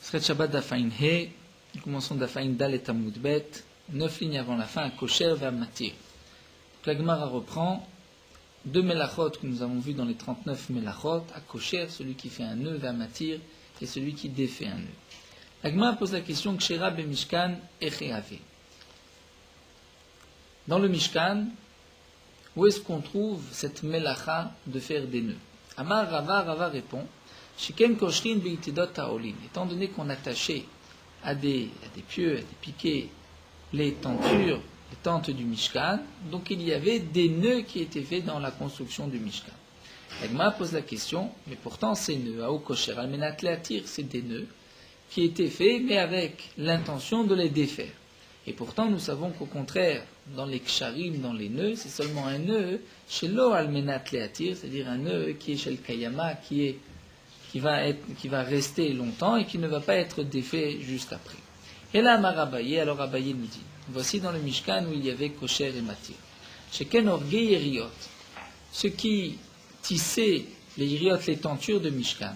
Sret Shabbat Dafain He, nous commençons Dafain Dal et Amud Bet, 9 lignes avant la fin, à Kosher vers Matir. La Gemara reprend deux melachot que nous avons vus dans les 39 melachot, à Kosher, celui qui fait un nœud vers Matir, et celui qui défait un nœud. La Gemara pose la question Kshera be Mishkan Echeave. Dans le Mishkan, où est-ce qu'on trouve cette melacha de faire des nœuds? Amar Rava répond Shiken Koshrin Beitidot Haolin. Étant donné qu'on attachait à des pieux, à des piquets, les tentures, les tentes du Mishkan, donc il y avait des nœuds qui étaient faits dans la construction du Mishkan. L'Agma pose la question, mais pourtant ces nœuds, Ao Kosher Almenat Leatir, c'est des nœuds qui étaient faits, mais avec l'intention de les défaire. Et pourtant, nous savons qu'au contraire, dans les ksharim, dans les nœuds, c'est seulement un nœud chez lo almenat leatir, c'est-à-dire un nœud qui est chez le kayama, qui va rester longtemps et qui ne va pas être défait juste après. Et là, Marabaye, alors Abaye nous dit, voici dans le Mishkan où il y avait kosher et matir. Chez Ken Orgei Yeriot, ceux qui tissaient les Yeriot, les tentures de Mishkan.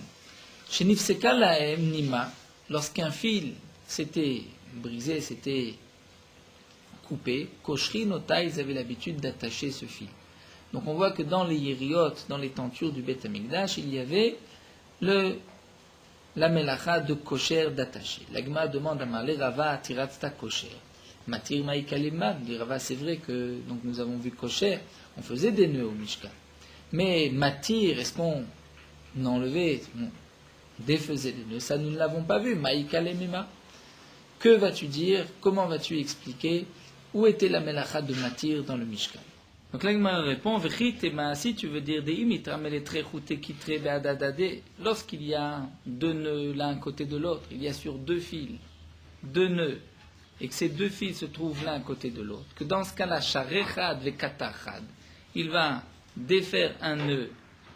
Chez Nifseka Laem Nima, lorsqu'un fil s'était brisé, s'était coupé, Koshri Nota, ils avaient l'habitude d'attacher ce fil. Donc on voit que dans les Yeriot, dans les tentures du Beth Amikdash, il y avait la melacha de kosher d'attacher. L'Agma demande à Marlé Rava Atiratsta kosher. Matir Maïkalema, dit Rava, c'est vrai que donc nous avons vu kosher, on faisait des nœuds au Mishkan. Mais Matir, est-ce qu'on enlevait, on défaisait des nœuds? Ça, nous ne l'avons pas vu. Maïkalemema. Que vas-tu dire? Comment vas-tu expliquer où était la melacha de Matir dans le Mishkan? Donc l'Agma répond, si tu veux dire lorsqu'il y a deux nœuds l'un à côté de l'autre, il y a sur deux fils, deux nœuds, et que ces deux fils se trouvent l'un à côté de l'autre, que dans ce cas-là, sharechad vekatachad, il va défaire un nœud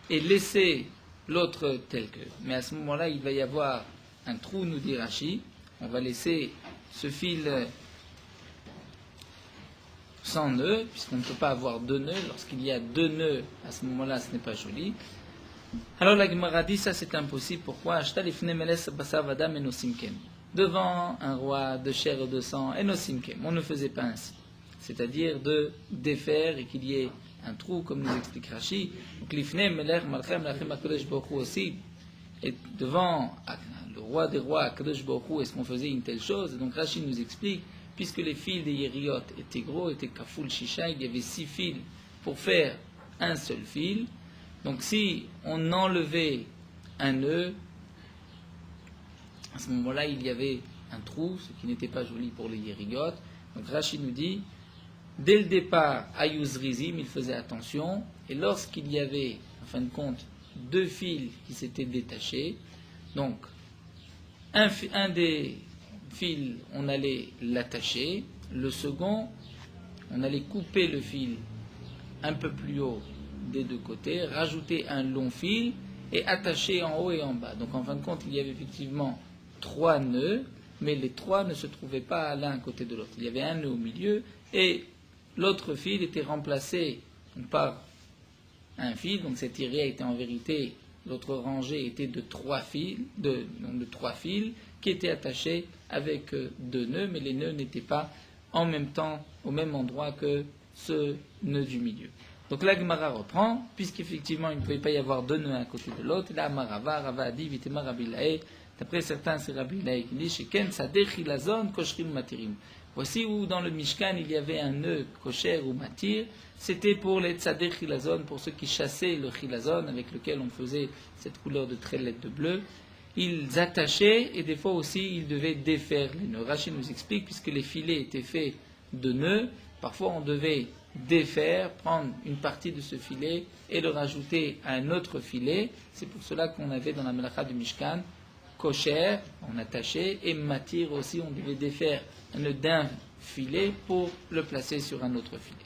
et laisser l'autre tel que. Mais à ce moment-là, il va y avoir un trou, nous dit Rashi, on va laisser ce fil sans nœud, puisqu'on ne peut pas avoir deux nœuds. Lorsqu'il y a deux nœuds, à ce moment-là, ce n'est pas joli. Alors la Gemara dit, ça c'est impossible. Pourquoi? Devant un roi de chair et de sang, enosimkem, on ne faisait pas ainsi. C'est-à-dire de défaire et qu'il y ait un trou, comme nous explique Rashi. Aussi. Et devant le roi des rois, Kadosh Baruch Hu, est-ce qu'on faisait une telle chose? Et donc Rashi nous explique, puisque les fils des Yeriot étaient gros, étaient Kaful Shisha, il y avait 6 fils pour faire un seul fil. Donc si on enlevait un nœud, à ce moment-là, il y avait un trou, ce qui n'était pas joli pour les Yeriot. Donc Rashi nous dit, dès le départ, Ayuz Rizim, il faisait attention, et lorsqu'il y avait, en fin de compte, 2 fils qui s'étaient détachés, donc un des fil, on allait l'attacher. Le second, on allait couper le fil un peu plus haut des deux côtés, rajouter un long fil et attacher en haut et en bas. Donc en fin de compte, il y avait effectivement 3 nœuds, mais les 3 ne se trouvaient pas l'un à côté de l'autre. Il y avait un nœud au milieu et l'autre fil était remplacé par un fil. Donc cette iria était en vérité, l'autre rangée était de 3 fils, de 3 fils qui étaient attachés avec 2 nœuds, mais les nœuds n'étaient pas en même temps au même endroit que ce nœud du milieu. Donc la Gemara reprend, puisqu'effectivement il ne pouvait pas y avoir 2 nœuds à côté de l'autre, là Rava a dit, Vitema Rabilae, d'après certains c'est Rabilae qui dit, Sheken Sadech Hilazon Koshrim Matirim. Voici où dans le Mishkan il y avait un nœud kosher ou matir, c'était pour les Tzadech Hilazon, pour ceux qui chassaient le Hilazon avec lequel on faisait cette couleur de trellette de bleu. Ils attachaient et des fois aussi ils devaient défaire les nœuds. Rashi nous explique, puisque les filets étaient faits de nœuds, parfois on devait défaire, prendre une partie de ce filet et le rajouter à un autre filet. C'est pour cela qu'on avait dans la melacha du Mishkan, kosher, on attachait, et matir aussi, on devait défaire un nœud d'un filet pour le placer sur un autre filet.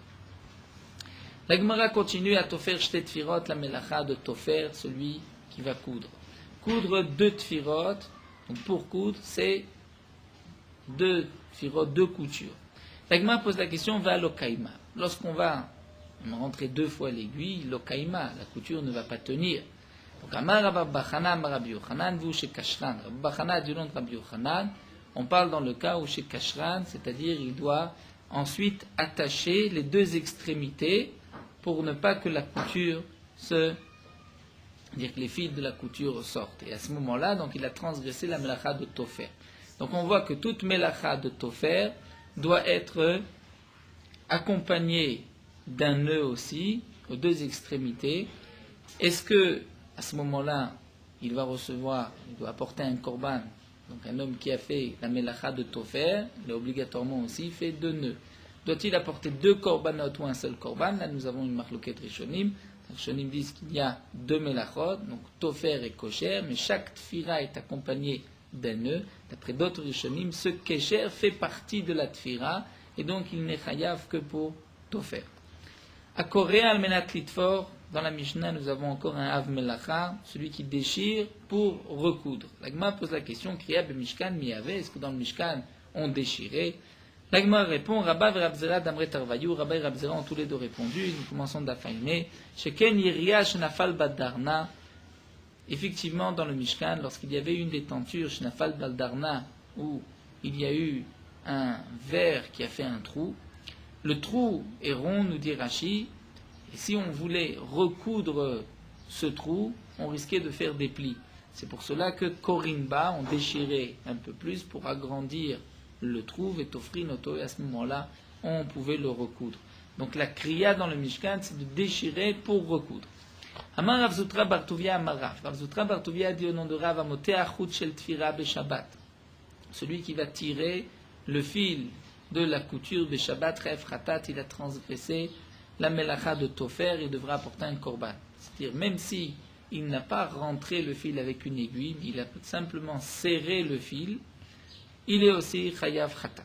La Gemara continue à tofer shtet tfirot, la melacha de tofer, celui qui va coudre. Coudre 2 tfirot, donc pour coudre, c'est 2 tfirot, 2 coutures. L'Agma pose la question, va l'okaïma. Lorsqu'on va rentrer 2 fois l'aiguille, l'okaïma, la couture ne va pas tenir. Donc, Amar Rabba Chana, Amar Rabbi Yochanan, vous chez Kashran. Rabba Chana du nom de Rabbi Yochanan, on parle dans le cas où chez Kashran, c'est-à-dire il doit ensuite attacher les deux extrémités pour ne pas que la couture dire que les fils de la couture sortent. Et à ce moment-là, donc il a transgressé la melacha de Tofer. Donc on voit que toute melacha de Tofer doit être accompagnée d'un nœud aussi, aux deux extrémités. Est-ce que à ce moment-là, il doit apporter un korban, donc un homme qui a fait la melacha de Tofer, il a obligatoirement aussi fait 2 nœuds. Doit-il apporter 2 korbanot ou un seul korban? Là, nous avons une marloquette rishonim. Les rishonim disent qu'il y a 2 melachot, donc Tofer et Kosher, mais chaque tfira est accompagné d'un nœud. D'après d'autres rishonim, ce Kesher fait partie de la tfira, et donc il n'est chayav que pour Tofer. À Koré al-menat litfor, dans la Mishnah, nous avons encore un av melacha, celui qui déchire pour recoudre. L'Agma pose la question, Kriya b'mishkan miyave, est-ce que dans le Mishkan on déchirait? L'Agma répond, Rabba et Rabzera d'Amre Tarvayu, Rabba et Rabzera ont tous les deux répondu, nous commençons d'Afaïmé, Sheken Yiria Shnafal Badarna. Effectivement, dans le Mishkan, lorsqu'il y avait une des tentures, Shnafal Badarna, où il y a eu un verre qui a fait un trou, le trou est rond, nous dit Rashi, et si on voulait recoudre ce trou, on risquait de faire des plis. C'est pour cela que Korimba, on déchirait un peu plus pour agrandir le trou, et Tofrin Oto, et à ce moment-là, on pouvait le recoudre. Donc la kriya dans le Mishkan, c'est de déchirer pour recoudre. Amar Rav Zutra Bartuvia Amarav. Rav Zutra Bartuvia dit au nom de Rav, Amote Achut Shel Tfira Beshabbat. Celui qui va tirer le fil de la couture Beshabbat, Rev Khatat, il a transgressé la melacha de Tofer, il devra apporter un korban. C'est-à-dire, même si il n'a pas rentré le fil avec une aiguille, il a simplement serré le fil, il est aussi chayav khatat.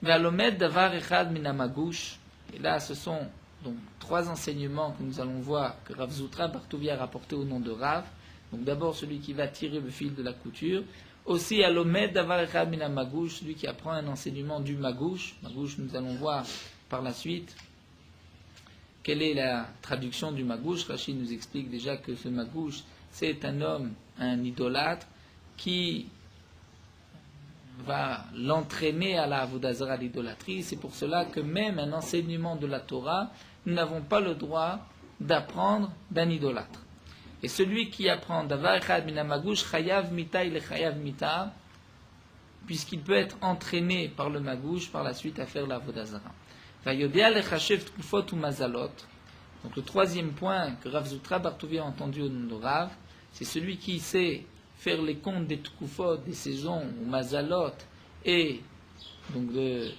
Ve'alomed davar echad min hamagoush. Et là, ce sont donc 3 enseignements que nous allons voir que Rav Zutra Bartuvia a rapporté au nom de Rav. Donc d'abord celui qui va tirer le fil de la couture. Aussi alomed davar echad min hamagoush, celui qui apprend un enseignement du magouche. Magouche, nous allons voir par la suite quelle est la traduction du magouche. Rachid nous explique déjà que ce magouche, c'est un homme, un idolâtre, qui va l'entraîner à la Avodazara, l'idolâtrie. C'est pour cela que même un enseignement de la Torah, nous n'avons pas le droit d'apprendre d'un idolâtre. Et celui qui apprend Davar Echad min hamagoush, chayav mita, il est chayav mita, puisqu'il peut être entraîné par le magouche par la suite à faire la Avodazara. Vayodea lechashev tkufot ou mazalot. Donc le 3e point que Rav Zutra Bartuvia a entendu au nom de Rav, c'est celui qui sait faire les comptes des tkufot, des saisons, ou mazalot, et donc de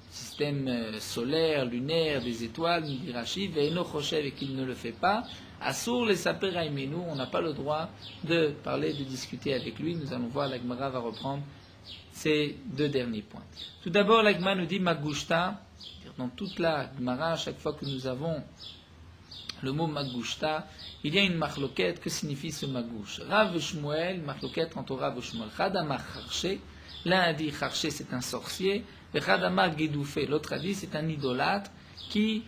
système solaire, lunaire, des étoiles, dit Rashi, ve'eno choshev, et qu'il ne le fait pas, asur les saper haimenu, on n'a pas le droit de parler, de discuter avec lui. Nous allons voir, la Gemara va reprendre ces 2 derniers points. Tout d'abord, la Gemara nous dit Magushta. Dans toute la Gemara, à chaque fois que nous avons le mot Magushta, il y a une marloquette. Que signifie ce Magouche? Rav et Shmuel, marloquette entre Rav et Shmuel. Chadamar Charché, l'un a dit Charché c'est un sorcier, et Chadamar Guidoufé, l'autre a dit c'est un idolâtre qui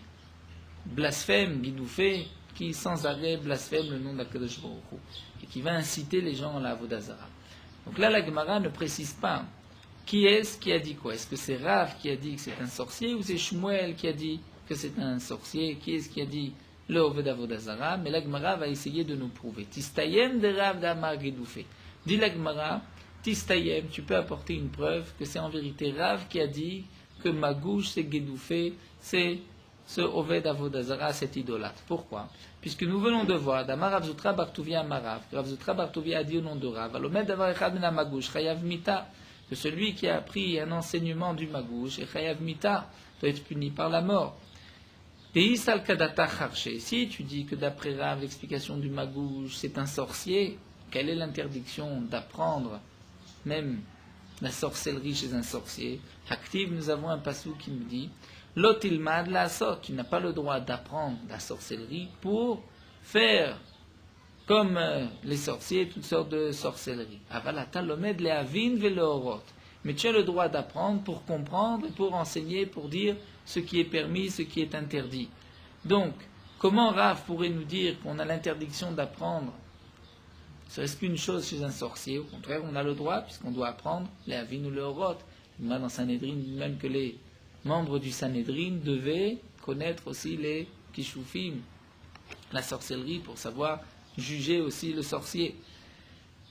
blasphème, Guidoufé, qui sans arrêt blasphème le nom d'Akadosh Baruch Hu, et qui va inciter les gens à la Avodazara. Donc là, la Gemara ne précise pas qui est-ce qui a dit quoi. Est-ce que c'est Rav qui a dit que c'est un sorcier, ou c'est Shmuel qui a dit que c'est un sorcier? Qui est-ce qui a dit le Oved Avodazara? Mais la Gemara va essayer de nous prouver. Tistayem de Rav d'Amar Guidoufé. Dit la Gemara, Tistayem, tu peux apporter une preuve que c'est en vérité Rav qui a dit que Magouche, c'est Guidoufé, c'est ce Oved Avodazara, cet idolâtre. Pourquoi? Puisque nous venons de voir, d'Amar Rav Zutra Bartuvia Amarav, Rav Zutra Bartuvia a dit au nom de Rav, Alomed Davar Echad min hamagoush, Chayav Mita, que celui qui a appris un enseignement du Magouche, et Chayav Mita, doit être puni par la mort. Deis al kadata charché. Si tu dis que d'après Rav, l'explication du Magouche, c'est un sorcier, quelle est l'interdiction d'apprendre même la sorcellerie chez un sorcier? Active, nous avons un passou qui nous dit Lotilmad la sot, tu n'as pas le droit d'apprendre la sorcellerie pour faire comme les sorciers, toutes sortes de sorcellerie. Avalata lomed le avin ve le orot. Mais tu as le droit d'apprendre pour comprendre et pour enseigner, pour dire ce qui est permis, ce qui est interdit. Donc, Comment Rav pourrait nous dire qu'on a l'interdiction d'apprendre serait-ce qu'une chose chez un sorcier? Au contraire, on a le droit, puisqu'on doit apprendre les Avinu le Horot. Dans Sanhedrin, même que les membres du Sanhedrin devaient connaître aussi les Kishoufim, la sorcellerie, pour savoir juger aussi le sorcier.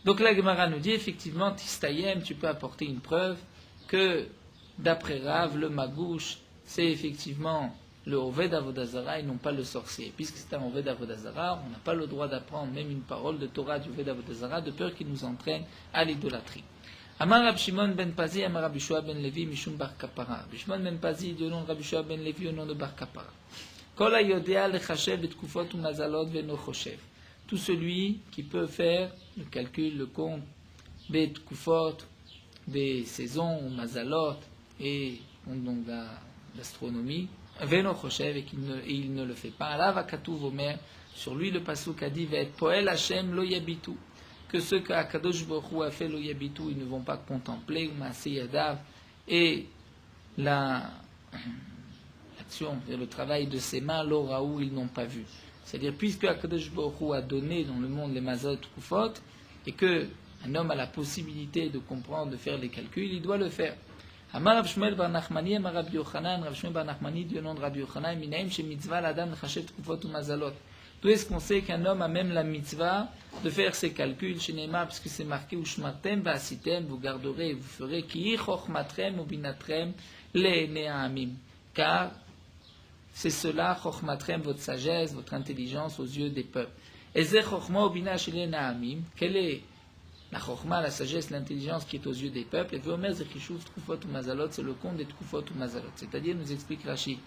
Donc la Gemara nous dit effectivement, Tistayem, tu peux apporter une preuve que d'après Rav, le Magouche, c'est effectivement le Oved Avodazara et non pas le sorcier. Puisque c'est un Oved Avodazara, on n'a pas le droit d'apprendre même une parole de Torah du Oved Avodazara de peur qu'il nous entraîne à l'idolâtrie. Amar Rab Shimon ben Pazi, Amar Rabbi Shua ben Levi, Mishum Bar Kapara. Rabbi Shimon ben Pazi dit au nom de Rabbi Shua ben Levi au nom de Bar Kapara. Kol hayodea lechashev et tkufot u mazalot ve'no choshev. Tout celui qui peut faire le calcul, le compte, bet tkufot, des saisons, mazalot, et donc l'astronomie, ve'no choshev, et il ne le fait pas. Alav hakatuv omer, sur lui le pasuk a dit, ve'et poel Hashem lo yabitu. Que ceux que Akadosh Baruch Hu a fait lo yabitu, ils ne vont pas contempler, ou maaseh yadav, et l'action, le travail de ses mains, l'oraou, ils n'ont pas vu. C'est-à-dire, puisque Akadosh Baruch Hu a donné dans le monde les mazot kufot, et que un homme a la possibilité de comprendre, de faire les calculs, il doit le faire. Amar Rav Shmuel bar Nachmani, Amar Rabbi Yochanan, Rav Shmuel bar Nachmani, du nom de Rabbi Yochanan, minaim she mitzvah l'adam l'chashet kufot ou mazalot. D'où est-ce qu'on sait qu'un homme a même la mitzvah de faire ses calculs chez Neymar, puisque c'est marqué Ushmatem va'asitem, vous garderez et vous ferez ki chochmatrem ou binatrem le'enei ha'amim. Car c'est cela, chochmatrem, votre sagesse, votre intelligence aux yeux des peuples. Eze chochma ou bina shel enei ha'amim. Quelle est la chochma, la sagesse, l'intelligence qui est aux yeux des peuples? Et veomer zechishuv tkufot ou mazalot, c'est le compte des tkufot ou mazalot. C'est-à-dire, nous explique Rashi,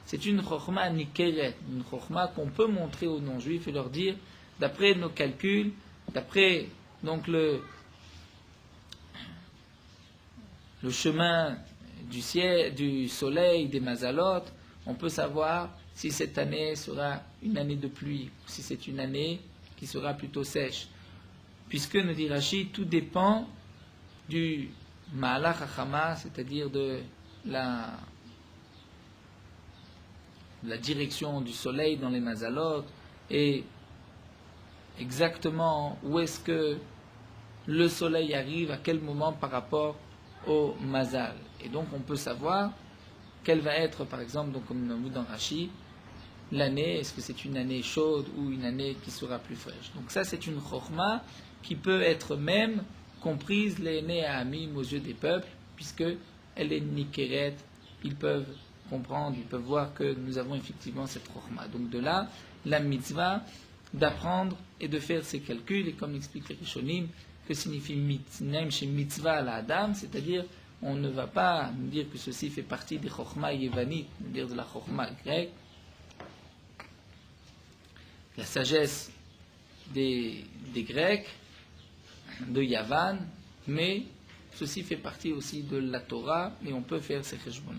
c'est une chokhma nikeret, une chokhma qu'on peut montrer aux non-juifs et leur dire, d'après nos calculs, d'après donc le chemin du ciel, du soleil, des mazalot, on peut savoir si cette année sera une année de pluie, ou si c'est une année qui sera plutôt sèche. Puisque, nous dit Rashi, tout dépend du ma'alach hachama, c'est-à-dire de la direction du soleil dans les mazalot, et exactement où est-ce que le soleil arrive, à quel moment par rapport au mazal. Et donc on peut savoir quelle va être, par exemple, donc comme nous l'avons vu dans Rashi, l'année, est-ce que c'est une année chaude ou une année qui sera plus fraîche. Donc ça c'est une chokhma qui peut être même comprise l'aîné à Amim aux yeux des peuples, puisque elle est nikeret, ils peuvent comprendre, ils peuvent voir que nous avons effectivement cette chokhma. Donc de là, la mitzvah d'apprendre et de faire ses calculs, et comme l'explique les Rishonim, que signifie mitzvah à la Adam, c'est-à-dire on ne va pas nous dire que ceci fait partie des chokhma yevanit, c'est-à-dire de la chokhma grecque, la sagesse des Grecs, de Yavan, mais ceci fait partie aussi de la Torah, et on peut faire ses cheshbonot.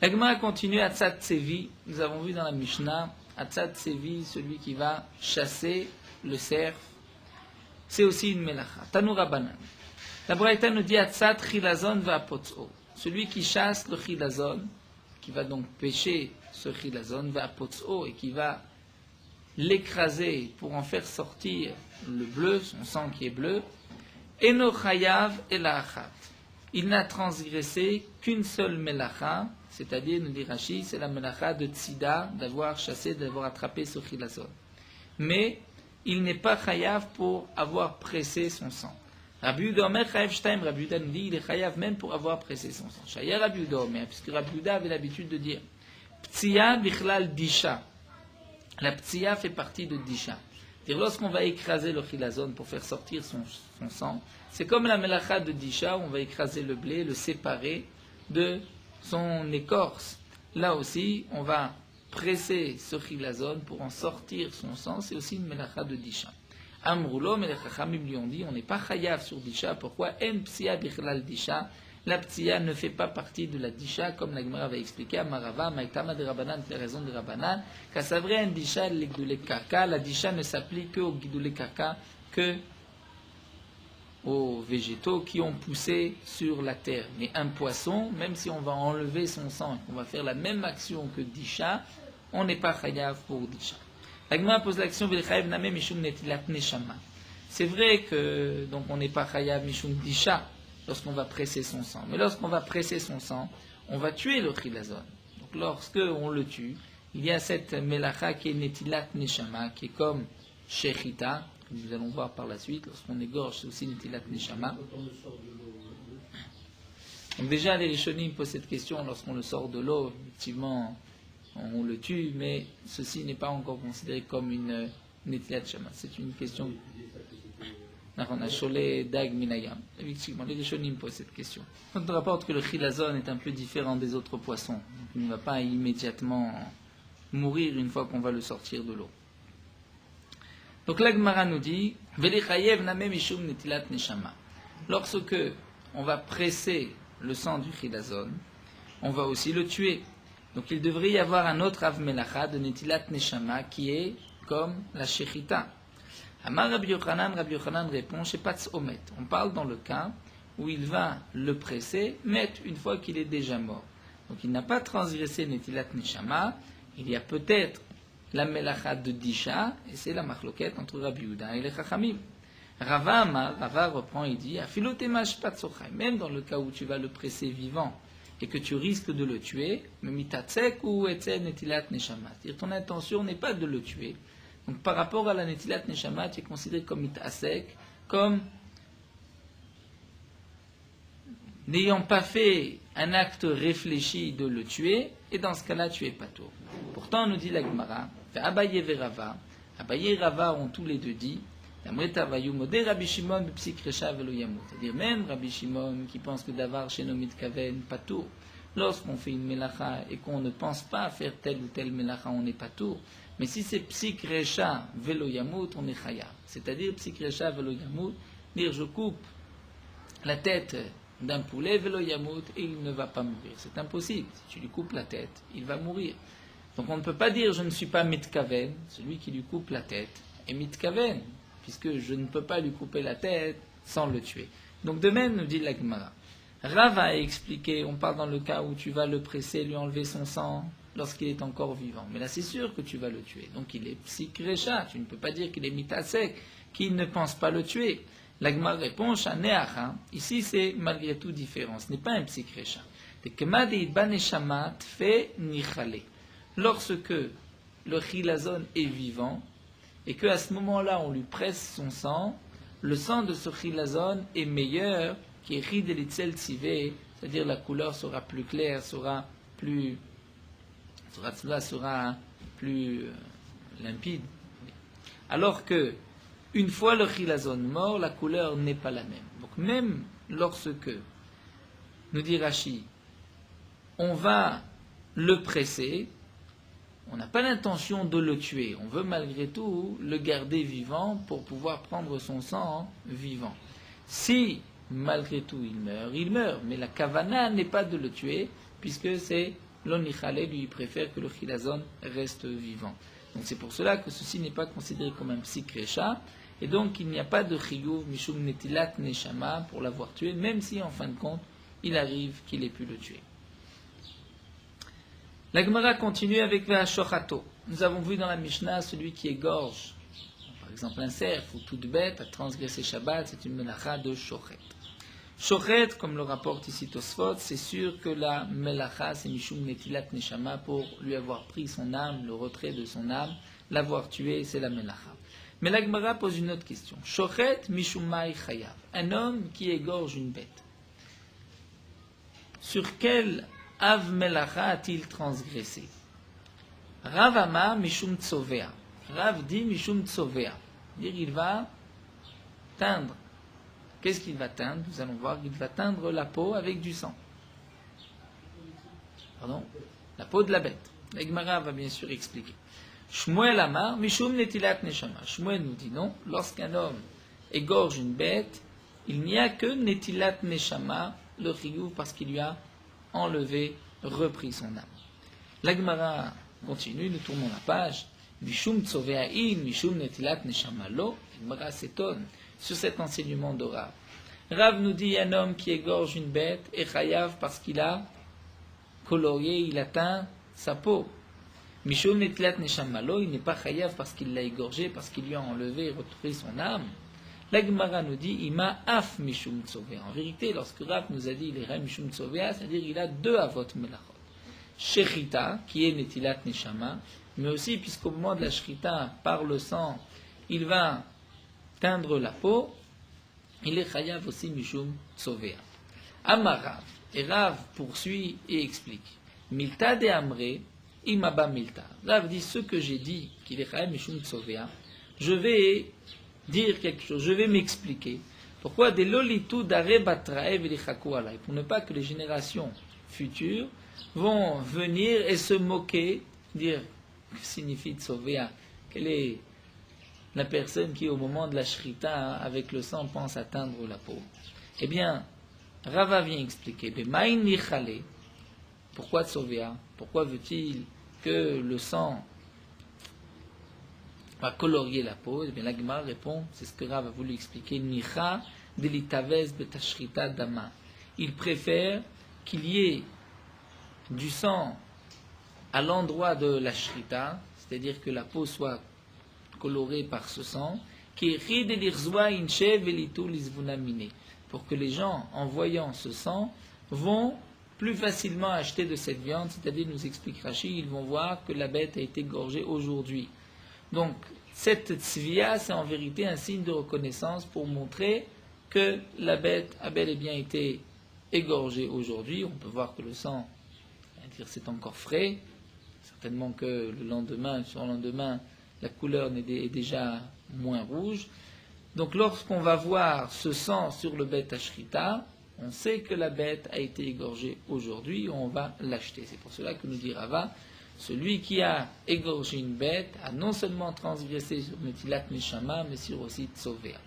La Gemara continue à Tzad Tsevi. Nous avons vu dans la Mishnah, à Tzad Tsevi, celui qui va chasser le cerf, c'est aussi une melacha. Tanu Rabbanan. La Braïta nous dit à Tzad Chilazon va potso. Celui qui chasse le Chilazon, qui va donc pêcher ce Chilazon, va potso, et qui va l'écraser pour en faire sortir le bleu, son sang qui est bleu, Eno Chayav Elachat. Il n'a transgressé qu'une seule melacha, c'est-à-dire, nous dit Rashi, c'est la melacha de Tzida, d'avoir chassé, d'avoir attrapé ce chilazon. Mais il n'est pas chayav pour avoir pressé son sang. Rabbi Yehuda Omer chayav shtaim, Rabbi Yehuda nous dit, il est chayav même pour avoir pressé son sang. Shaya Rabbi Yehuda Omer, puisque Rabbi Yehuda avait l'habitude de dire, Ptsiya bichlal disha. La ptsiya fait partie de disha. C'est-à-dire, lorsqu'on va écraser le chilazon pour faire sortir son sang, c'est comme la melacha de disha, où on va écraser le blé, le séparer de son écorce. Là aussi, on va presser ce chilazon pour en sortir son sang. C'est aussi une melacha de disha. Amroulo, mais les chachamim lui ont dit, on n'est pas chayav sur disha. Pourquoi? En ptsiya bichlal disha. La ptsiya ne fait pas partie de la disha, comme la Gemara va expliquer à Marava, Maïtama de Rabbanan, les raisons de Rabbanan, qu'à sa vraie un disha, l'egdoulé kaka, la disha ne s'applique que au guidoulé kaka, que aux végétaux qui ont poussé sur la terre. Mais un poisson, même si on va enlever son sang et qu'on va faire la même action que disha, on n'est pas chayav pour Disha. La Gemara pose l'action V'lechayev name mishum netilat neshama. C'est vrai que donc on n'est pas chayav mishum Disha lorsqu'on va presser son sang. Mais lorsqu'on va presser son sang, on va tuer le chilazon. Donc lorsque on le tue, il y a cette melacha qui est netilat neshama, qui est comme shechita, que nous allons voir par la suite. Lorsqu'on égorge, c'est aussi netilat neshama. Donc déjà, les Rishonim posent cette question lorsqu'on le sort de l'eau. Effectivement, on le tue, mais ceci n'est pas encore considéré comme une netilat neshama. C'est une question. On a cholé dag minayam. Effectivement, les Rishonim posent cette question. On rapporte que le chilazon est un peu différent des autres poissons. Donc, il ne va pas immédiatement mourir une fois qu'on va le sortir de l'eau. Donc la Gemara nous dit V'lechayev name mishum netilat neshama. Lorsque on va presser le sang du chilazon, on va aussi le tuer. Donc il devrait y avoir un autre avmelacha de netilat neshama qui est comme la shechita. Amar Rabbi Yochanan répond chez Patz Omet. On parle dans le cas où il va le presser, mettre une fois qu'il est déjà mort. Donc il n'a pas transgressé netilat neshama. Il y a peut-être la melacha de Disha, et c'est la machloket entre Rabbi Yehuda et les Chachamim. Rava reprend et dit Afilotemash patsochai, même dans le cas où tu vas le presser vivant et que tu risques de le tuer, mitatzek ou etzel netilat neshama. C'est-à-dire ton intention n'est pas de le tuer. Donc par rapport à la netilat neshama, tu es considéré comme mitatzek, comme n'ayant pas fait un acte réfléchi de le tuer, et dans ce cas-là, tu es patour. Pourtant, nous dit la Gemara, Abaye et Rava et Rava ont tous les deux dit, c'est-à-dire même Rabbi Shimon qui pense que d'avar chez Nomit Kaven patour, lorsqu'on fait une melacha et qu'on ne pense pas faire telle ou telle melacha, on n'est patour. Mais si c'est psik recha velo yamut, on est chaya. C'est-à-dire psik recha velo yamut, dire je coupe la tête d'un poulet velo yamut et il ne va pas mourir. C'est impossible. Si tu lui coupes la tête, il va mourir. Donc on ne peut pas dire je ne suis pas mitkaven, celui qui lui coupe la tête est mitkaven, puisque je ne peux pas lui couper la tête sans le tuer. Donc de même, nous dit la Gemara. Rava a expliqué, on parle dans le cas où tu vas le presser, lui enlever son sang lorsqu'il est encore vivant. Mais là c'est sûr que tu vas le tuer. Donc il est psikrecha, tu ne peux pas dire qu'il est mitasek, qu'il ne pense pas le tuer. La Gemara répond, Shaneacha, ici c'est malgré tout différent, ce n'est pas un psikrecha. Lorsque le chilazon est vivant, et qu'à ce moment-là on lui presse son sang, le sang de ce chilazon est meilleur qui est ridelitzel tzivé, c'est-à-dire la couleur sera plus claire, sera plus limpide. Alors que une fois le chilazon mort, la couleur n'est pas la même. Donc même lorsque, nous dit Rashi, on va le presser, on n'a pas l'intention de le tuer. On veut malgré tout le garder vivant pour pouvoir prendre son sang vivant. Si malgré tout il meurt. Mais la kavana n'est pas de le tuer, puisque c'est l'onichale, lui préfère que le chilazon reste vivant. Donc c'est pour cela que ceci n'est pas considéré comme un psikrecha, et donc il n'y a pas de chiyuv mishum netilat neshama pour l'avoir tué, même si en fin de compte il arrive qu'il ait pu le tuer. La Gemara continue avec Ve'ashochato. Nous avons vu dans la Mishnah celui qui égorge, par exemple un cerf ou toute bête, à transgresser Shabbat, c'est une melacha de shochet. Shochet, comme le rapporte ici Tosfot, c'est sûr que la melacha, c'est mishum netilat neshama, pour lui avoir pris son âme, le retrait de son âme, l'avoir tué, c'est la melacha. Mais la Gemara pose une autre question. Shochet mishum mai chayav. Un homme qui égorge une bête. Sur quel Av melacha a-t-il transgressé? Rav Amar mishum tsovea. Rav dit mishum tsovea. Dire il va teindre. Qu'est-ce qu'il va teindre? Nous allons voir. Il va teindre la peau avec du sang. Pardon? La peau de la bête. La Gemara va bien sûr expliquer. Shmuel Amar mishum netilat neshama. Shmuel nous dit non. Lorsqu'un homme égorge une bête, il n'y a que netilat neshama, le chiyuv, parce qu'il lui a enlevé, repris son âme. La Gemara continue, nous tournons la page. Mishum tsoveain, mishum netilat neshama lo. La Gemara s'étonne sur cet enseignement de Rav. Rav nous dit un homme qui égorge une bête est chayav parce qu'il a colorié, il a teint sa peau. Mishum netlat neshamalo, il n'est pas chayav parce qu'il l'a égorgé, parce qu'il lui a enlevé et retrouvé son âme. La Gemara nous dit, ima af mishum tsovea. En vérité, lorsque Rav nous a dit, il est mishum tsovea, c'est-à-dire il a deux avot melachot. Shechita, qui est netilat neshama, mais aussi puisqu'au moment de la shrita, par le sang, il va teindre la peau, il est chayav aussi mishum tsovea. Amarav, et Rav poursuit et explique. Milta de amre, imaba milta. Rav dit ce que j'ai dit, qu'il est chayav mishum tsovea, je vais dire quelque chose, je vais m'expliquer. Pourquoi des lolitou d'are batrae velichaku alay, pour ne pas que les générations futures vont venir et se moquer, dire que signifie tsovea, quelle est la personne qui au moment de la shrita avec le sang pense atteindre la peau. Eh bien, Rava vient expliquer, pourquoi tsovea, pourquoi veut-il que le sang va colorier la peau? Eh bien, la Gemara répond, c'est ce que Rav a voulu expliquer, Nicha delitaves betashrita dama. Il préfère qu'il y ait du sang à l'endroit de la shrita, c'est-à-dire que la peau soit colorée par ce sang, pour que les gens, en voyant ce sang, vont plus facilement acheter de cette viande, c'est-à-dire, nous explique Rashi, ils vont voir que la bête a été gorgée aujourd'hui. Donc, cette tzvia, c'est en vérité un signe de reconnaissance pour montrer que la bête a bel et bien été égorgée aujourd'hui. On peut voir que le sang, c'est encore frais. Certainement que le lendemain, sur le lendemain, la couleur est déjà moins rouge. Donc, lorsqu'on va voir ce sang sur le bête ashrita, on sait que la bête a été égorgée aujourd'hui, on va l'acheter. C'est pour cela que nous dit Rava, celui qui a égorgé une bête a non seulement transgressé sur Netilat Neshama, mais sur aussi Tsovea.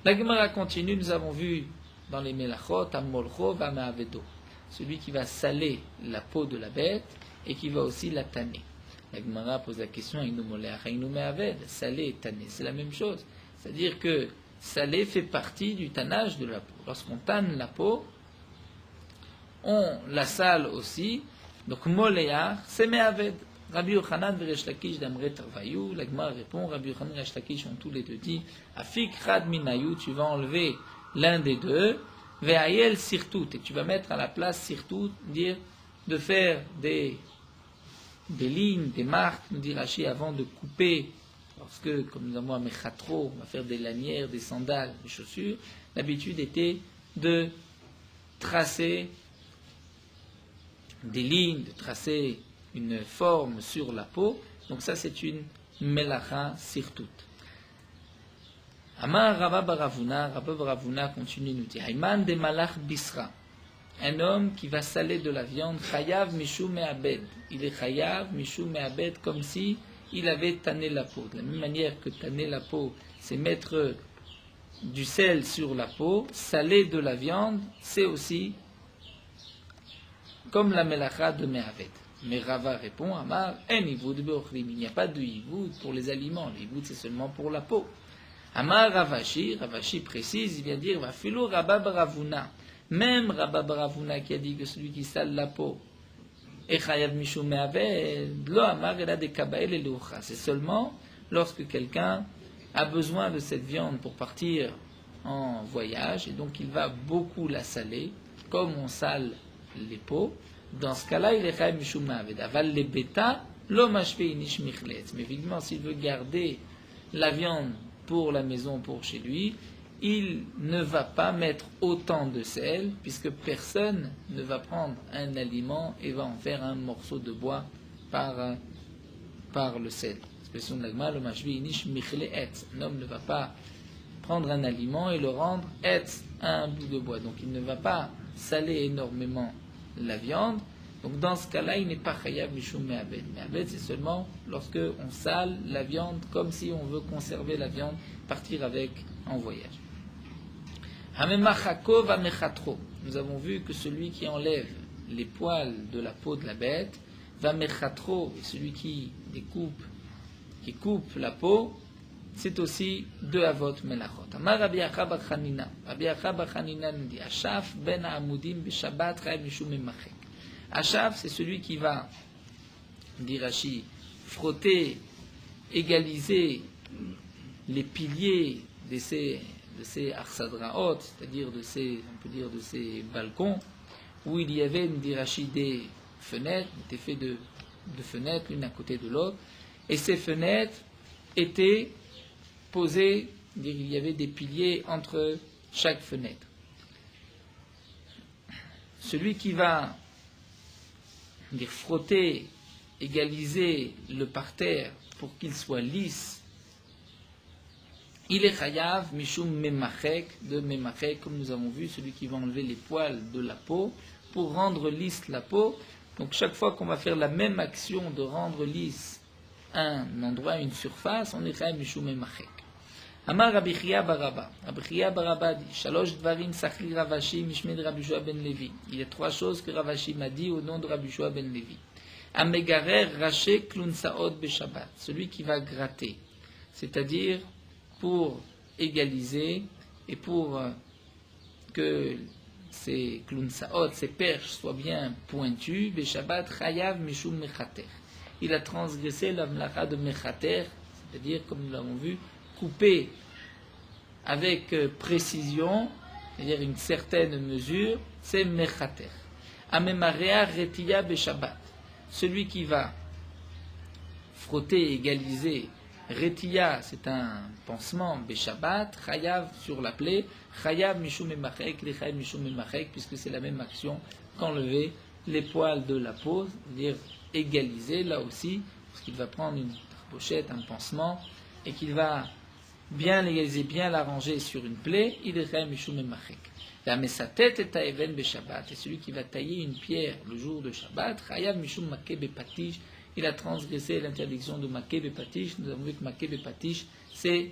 La Gemara continue, nous avons vu dans les Melachot, Amolcho va Me'avedo, celui qui va saler la peau de la bête et qui va aussi la tanner. La Gemara pose la question, saler et tanner, c'est la même chose. C'est-à-dire que saler fait partie du tannage de la peau. Lorsqu'on tanne la peau, on la sale aussi. Donc, moléar, c'est me'aved. Rabbi Yochanan et Resh Lakish d'Amre Tarvayou. La Gemara répond, Rabbi Yochanan et Resh Lakish ont tous les deux dit, Afik Rad Minayou, tu vas enlever l'un des deux, Ve'ayel Sirtout, et tu vas mettre à la place Sirtout, dire de faire des lignes, des marques, nous dit Rashi, avant de couper, parce que, comme nous avons un mechatro, on va faire des lanières, des sandales, des chaussures, l'habitude était de tracer des lignes, de tracer une forme sur la peau. Donc ça, c'est une melacha sirtout. Amar Rabba Baravuna continue nous dire, Hayman de malach bisra, un homme qui va saler de la viande, chayav mishum me'abed. Il est chayav mishum me'abed, comme si il avait tanné la peau. De la même manière que tanner la peau, c'est mettre du sel sur la peau, saler de la viande, c'est aussi comme la melacha de Me'aved. Mais Rava répond, Amar, il n'y a pas de hivoud pour les aliments. Le hivoud, c'est seulement pour la peau. Amar Ravashi précise, il vient dire, va filo Rabba Baravuna. Même Rabba Baravuna qui a dit que celui qui sale la peau est chayav mishum me'aved, lo amar ela de kabael elucha. C'est seulement lorsque quelqu'un a besoin de cette viande pour partir en voyage, et donc il va beaucoup la saler, comme on sale les peaux. Dans ce cas-là, il est chayav mishum me'aved. Aval le beta, lo mashpe inish michletz. Mais évidemment, s'il veut garder la viande pour la maison, pour chez lui, il ne va pas mettre autant de sel, puisque personne ne va prendre un aliment et va en faire un morceau de bois par le sel. L'expression de l'agma, le mashvi inish michle etz. Un homme ne va pas prendre un aliment et le rendre etz, un bout de bois. Donc il ne va pas saler énormément la viande. Donc dans ce cas-là, il n'est pas chayav mishum me'abed. Me'abed, c'est seulement lorsque on sale la viande, comme si on veut conserver la viande, partir avec en voyage. Nous avons vu que celui qui enlève les poils de la peau de la bête, va mechatro, celui qui coupe la peau, c'est aussi deux avot melachot. Amar Rabbi Acha bar Chanina. Rabbi Acha bar Chanina nous dit, Ashaf ben ha'amudim b'shabbat chayav mishum memachek. Ashaf, c'est celui qui va dit Rashi, frotter, égaliser les piliers de ces arsadraot, c'est-à-dire on peut dire de ces balcons, où il y avait, dit Rashi, des fenêtres, étaient faits de fenêtres l'une à côté de l'autre, et ces fenêtres étaient posées, il y avait des piliers entre chaque fenêtre. Celui qui va frotter, égaliser le parterre pour qu'il soit lisse, il est chayav mishum memachek, de memachek, comme nous avons vu, celui qui va enlever les poils de la peau pour rendre lisse la peau. Donc chaque fois qu'on va faire la même action de rendre lisse un endroit, une surface, on est chayav mishum memachek. Amar Rabbi Chia Baraba. Rabbi Chia Baraba dit Shalosh Dvarim Sachli Ravashi Mishmed Rabbi Yoshua ben Levi. Il y a trois choses que Ravashi m'a dit au nom de Rabbi Yoshua ben Levi. Amegarer Raché Klunsaot Beshabbat. Celui qui va gratter, c'est-à-dire pour égaliser et pour que ces Klunsaot, ces perches soient bien pointues, Beshabbat Chayav Mishum Mechater. Il a transgressé la mlacha de Mechater, c'est-à-dire, comme nous l'avons vu, couper avec précision, c'est-à-dire une certaine mesure, c'est mechater. Amemarea retiya beshabbat. Celui qui va frotter, égaliser, retiya, c'est un pansement, beshabbat, chayav sur la plaie, chayav mishum emachek, lechayav mishum emachek, puisque c'est la même action qu'enlever les poils de la peau, c'est-à-dire égaliser là aussi, parce qu'il va prendre une pochette, un pansement, et qu'il va bien l'égaliser, bien l'arranger sur une plaie, il est chayav mishum emachek. La mesatet et taeven beshabbat, et celui qui va tailler une pierre le jour de Shabbat, chayav mishum makeh bepatish, il a transgressé l'interdiction de makeh bepatish. Nous avons vu que makeh bepatish, c'est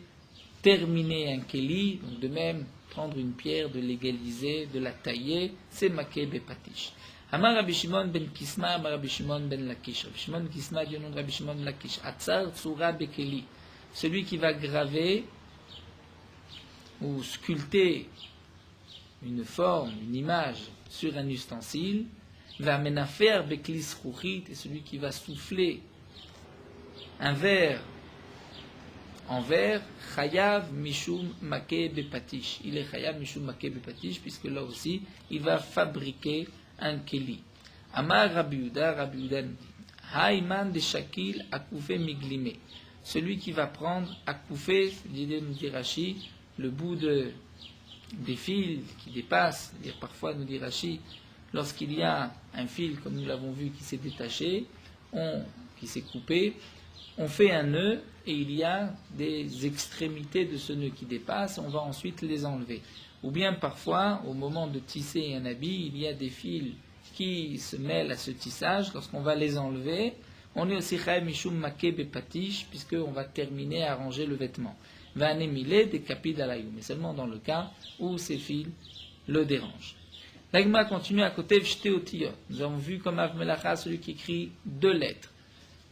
terminer un keli, donc de même prendre une pierre, de l'égaliser, de la tailler, c'est makeh bepatish. Amar Rabbi Shimon ben Kisma, Amar Rabbi Shimon ben Lakish. Rabbi Shimon ben Kisma dit au nom de Rabbi Shimon ben Lakish, Atzar tsura bekeli, celui qui va graver ou sculpter une forme, une image sur un ustensile, va menafer beklis rouchit, et celui qui va souffler un verre en verre, chayav mishum makeh bepatish. Il est chayav mishum makeh bepatish, puisque là aussi, il va fabriquer un keli. Amar Rabbi Yehuda dit, Haïman de Shakil akoufé miglime. Celui qui va prendre akoufé, dit Rashi, le bout des fils qui dépassent, c'est-à-dire parfois, nous dit Rashi, lorsqu'il y a un fil, comme nous l'avons vu, qui s'est détaché, qui s'est coupé, on fait un nœud et il y a des extrémités de ce nœud qui dépassent, on va ensuite les enlever. Ou bien parfois, au moment de tisser un habit, il y a des fils qui se mêlent à ce tissage, lorsqu'on va les enlever, on est aussi chayav mishum makeh bepatish, puisqu'on va terminer à arranger le vêtement. Vanemile de kapid alayou, mais seulement dans le cas où ces fils le dérangent. L'agma continue à côté V'shteotiyot. Nous avons vu comme Av Melacha, celui qui écrit deux lettres.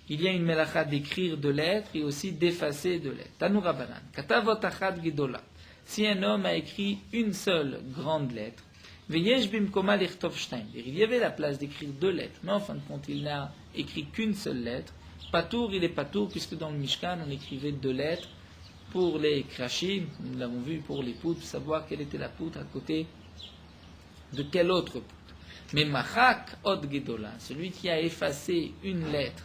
Il y a une Melacha d'écrire deux lettres et aussi d'effacer deux lettres. Tanu Rabbanan, Katavot achad gedola. Si un homme a écrit une seule grande lettre, Veyesh bimkoma lichtov shtaim. Il y avait la place d'écrire deux lettres, mais en fin de compte, il n'a écrit qu'une seule lettre. Patour, il est patour, puisque dans le Mishkan, on écrivait deux lettres pour les krashim, nous l'avons vu pour les poutres, savoir quelle était la poutre à côté de quelle autre poutre. Mais machak od gedola, celui qui a effacé une lettre,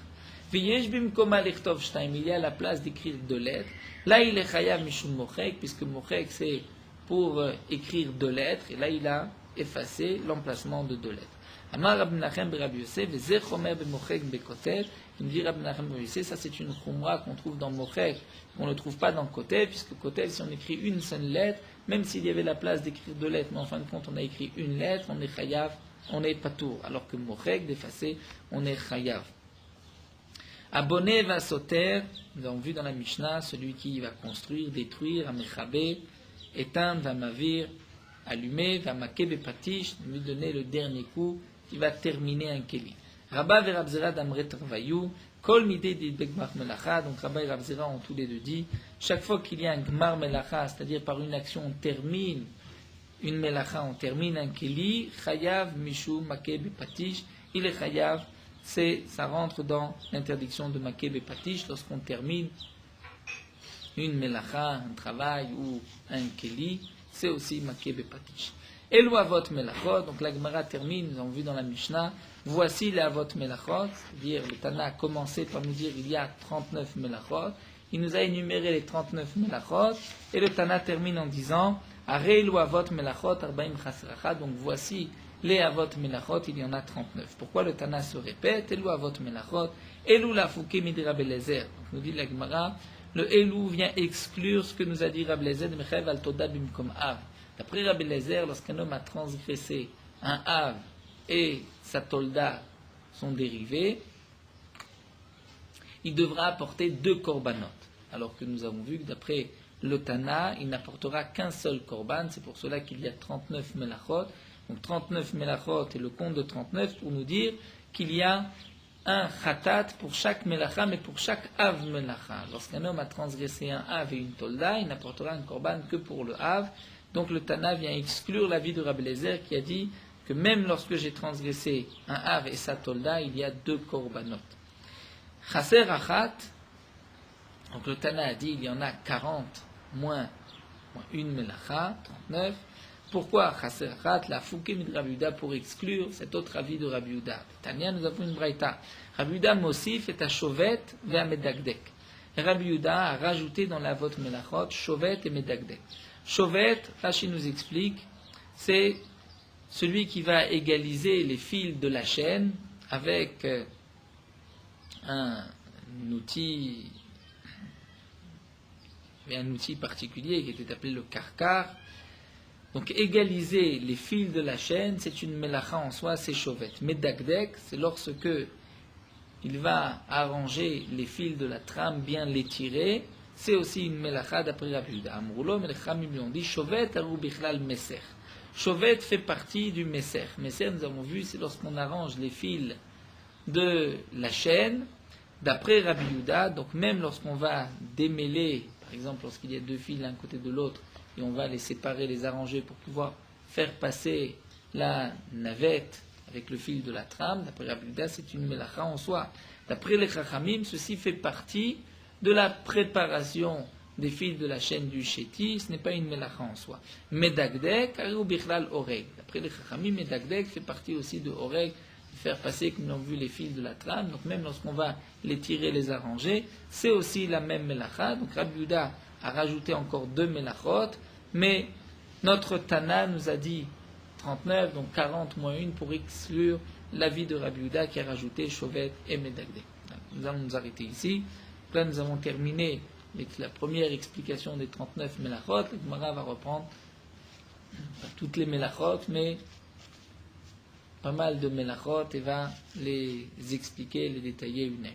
Veyesh bimkoma lichtov shtaim, il y a la place d'écrire deux lettres. Là, il est chayav mishum mochek, puisque mochek c'est pour écrire deux lettres, et là, il a effacé l'emplacement de deux lettres. Amar Rabbi Menachem be Rabbi Yosef, Vezeh chomer bemochek bekotev. Il me dit Rabbi Menachem be Rabbi Yosef, ça c'est une chumra qu'on trouve dans mochek, qu'on ne trouve pas dans kotev, puisque kotev, si on écrit une seule lettre, même s'il y avait la place d'écrire deux lettres, mais en fin de compte on a écrit une lettre, on est chayav, on est patour, alors que mochek, d'effacer, on est chayav. Abonné va sauter, nous avons vu dans la Mishnah, celui qui va construire, détruire, amechabé, éteindre, va mavir, allumer, va maké bepatish, lui donner le dernier coup, qui va terminer un keli. Rabba et Rabzera d'Amret Ravayu, kol midé dit gmar melacha, donc Rabba et Rabzera ont tous les deux dit, chaque fois qu'il y a un gmar melacha, c'est-à-dire par une action on termine une melacha, on termine un keli, chayav mishum maké bepatish, il est chayav ça rentre dans l'interdiction de maké bepatish lorsqu'on termine une melacha, un travail ou un keli, c'est aussi maké bepatish. Elu avot melachot, donc la Gemara termine, nous avons vu dans la Mishnah, voici les avot melachot, c'est-à-dire le Tana a commencé par nous dire il y a 39 melachot, il nous a énuméré les 39 melachot, et le Tana termine en disant Arei elu avot melachot arbaim chasracha, donc voici les avot melachot, il y en a 39. Pourquoi le Tana se répète Elu avot melachot, elu la fouke midi Rabbi Eliezer. Donc nous dit la Gemara, le elu vient exclure ce que nous a dit Rabbi Eliezer de Mechayev al toda bimkom av. D'après Rabbi Eliezer, lorsqu'un homme a transgressé un av et sa tolda sont dérivés, il devra apporter 2 korbanot. Alors que nous avons vu que d'après le Tana, il n'apportera qu'un seul korban. C'est pour cela qu'il y a 39 melachot. Donc 39 melachot et le compte de 39 pour nous dire qu'il y a un khatat pour chaque melacha, mais pour chaque av melacha. Lorsqu'un homme a transgressé un av et une tolda, il n'apportera un korban que pour le av. Donc le Tana vient exclure l'avis de Rabbi Eliezer qui a dit que même lorsque j'ai transgressé un av et sa tolda, il y a 2 korbanot. Chaser achat, donc le Tana a dit il y en a 40 moins une melacha, 39. Pourquoi Chaser achat, la fouke mid Rabbi Yehuda pour exclure cet autre avis de Rabbi Yehuda. Tania, nous avons une braïta. Rabbi Yehuda mosif et à chovet ve à medagdek. Rabbi Yehuda a rajouté dans la vote melachot chovet et medagdek. Chovet, Rashi nous explique, c'est celui qui va égaliser les fils de la chaîne avec un outil particulier qui était appelé le karkar. Donc égaliser les fils de la chaîne, c'est une melacha en soi, c'est chovet. Medagdek, c'est lorsque il va arranger les fils de la trame, bien les tirer. C'est aussi une melacha d'après Rabbi Yehuda. Amroulo, mais les Chachamim lui ont dit Shovet aru bichlal meser. Shovet fait partie du meser. Meser, nous avons vu, c'est lorsqu'on arrange les fils de la chaîne. D'après Rabbi Yehuda, donc même lorsqu'on va démêler, par exemple lorsqu'il y a 2 fils l'un côté de l'autre, et on va les séparer, les arranger pour pouvoir faire passer la navette avec le fil de la trame, d'après Rabbi Yehuda, c'est une melacha en soi. D'après les Chachamim, ceci fait partie de la préparation des fils de la chaîne du chéti, ce n'est pas une melacha en soi. Medagdek, ou bichlal oreg. D'après les Chachamim, Medagdek fait partie aussi de oreg, de faire passer, comme nous avons vu, les fils de la trame. Donc même lorsqu'on va les tirer, les arranger, c'est aussi la même melacha. Donc Rabbi Yehuda a rajouté encore 2 melachot, mais notre Tana nous a dit 39, donc 40 moins 1 pour exclure l'avis de Rabbi Yehuda qui a rajouté Shovet et Medagdek. Nous allons nous arrêter ici. Là, nous avons terminé avec la première explication des 39 melachot. Le Gemara va reprendre pas toutes les melachot, mais pas mal de melachot et va les expliquer, les détailler une à une.